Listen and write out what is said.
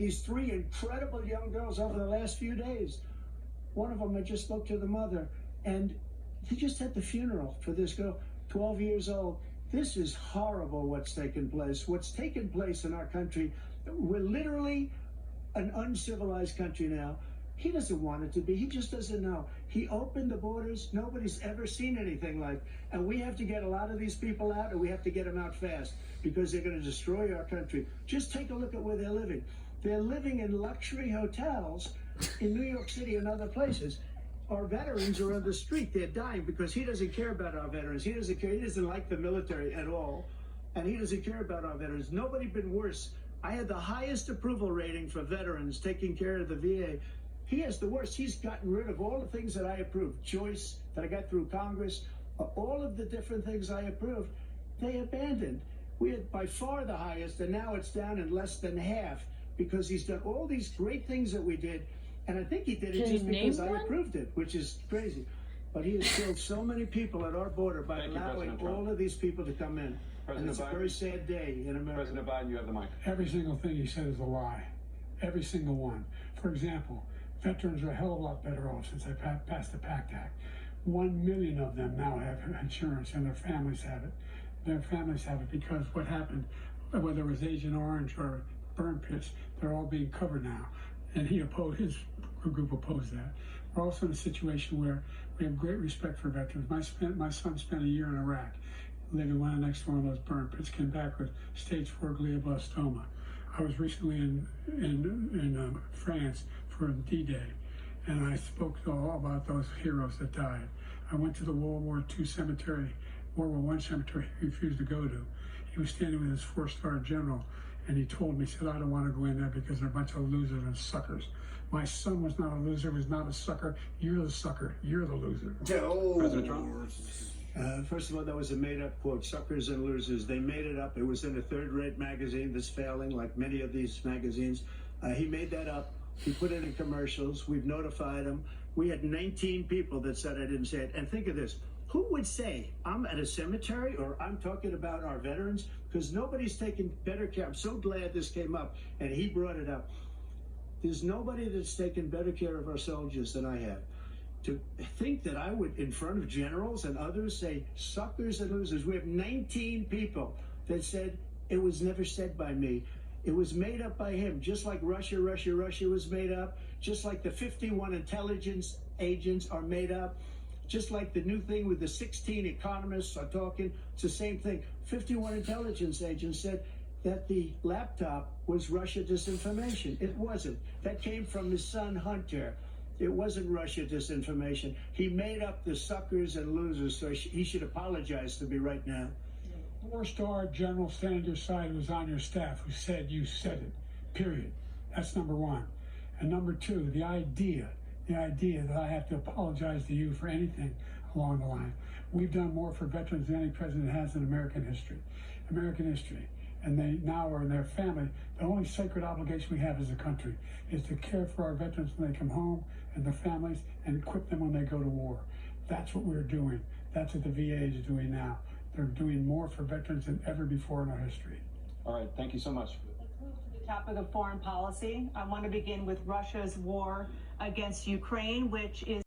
These three incredible young girls over the last few days. One of them, I just spoke to the mother, and he just had the funeral for this girl, 12 years old. This is horrible what's taken place. What's taken place in our country, we're literally an uncivilized country now. He doesn't want it to be. He just doesn't know. He opened the borders. Nobody's ever seen anything like. And we have to get a lot of these people out, and we have to get them out fast because they're going to destroy our country. Just take a look at where they're living. They're living in luxury hotels in New York City and other places. Our veterans are on the street. They're dying because he doesn't care about our veterans. He doesn't care. He doesn't like the military at all. And he doesn't care about our veterans. Nobody been worse. I had the highest approval rating for veterans taking care of the VA. He has the worst. He's gotten rid of all the things that I approved. Choice that I got through Congress, all of the different things I approved, they abandoned. We had by far the highest, and now it's down in less than half because he's done all these great things that we did. And I think he did it just because I approved it, which is crazy. But he has killed so many people at our border by allowing all of these people to come in. And it's a very sad day in America. President Biden, you have the mic. Every single thing he said is a lie. Every single one. For example, veterans are a hell of a lot better off since they passed the PACT Act. 1 million of them now have insurance, and their families have it. Their families have it because what happened, whether it was Agent Orange or burn pits, they're all being covered now. And he opposed, his group opposed that. We're also in a situation where we have great respect for veterans. My son spent a year in Iraq, living right next to one of those burn pits, came back with stage 4 glioblastoma. I was recently in France for D-Day, and I spoke all about those heroes that died. I went to the World War II cemetery, World War I cemetery he refused to go to. He was standing with his 4-star general, and he told me, he said, I don't want to go in there because they're a bunch of losers and suckers. My son was not a loser, was not a sucker. You're the sucker. You're the loser. Oh. President Trump. First of all, that was a made-up quote, suckers and losers. They made it up. It was in a third-rate magazine that's failing, like many of these magazines. He made that up. He put it in commercials. We've notified him. We had 19 people that said I didn't say it. And think of this. Who would say I'm at a cemetery or I'm talking about our veterans? Because nobody's taken better care. I'm so glad this came up and he brought it up. There's nobody that's taken better care of our soldiers than I have. To think that I would, in front of generals and others, say suckers and losers. We have 19 people that said it was never said by me. It was made up by him, just like Russia was made up, just like the 51 intelligence agents are made up, just like the new thing with the 16 economists are talking. It's the same thing. 51 intelligence agents said that the laptop was Russia disinformation. It wasn't. That came from his son, Hunter. It wasn't Russia disinformation. He made up the suckers and losers, so he should apologize to me right now. 4-star general standing at your side who was on your staff who said you said it, period. That's number one. And number two, the idea that I have to apologize to you for anything along the line. We've done more for veterans than any president has in American history. And they now are in their family. The only sacred obligation we have as a country is to care for our veterans when they come home and their families and equip them when they go to war. That's what we're doing. That's what the VA is doing now. They're doing more for veterans than ever before in our history. All right, thank you so much. Let's move to the topic of foreign policy. I want to begin with Russia's war against Ukraine, which is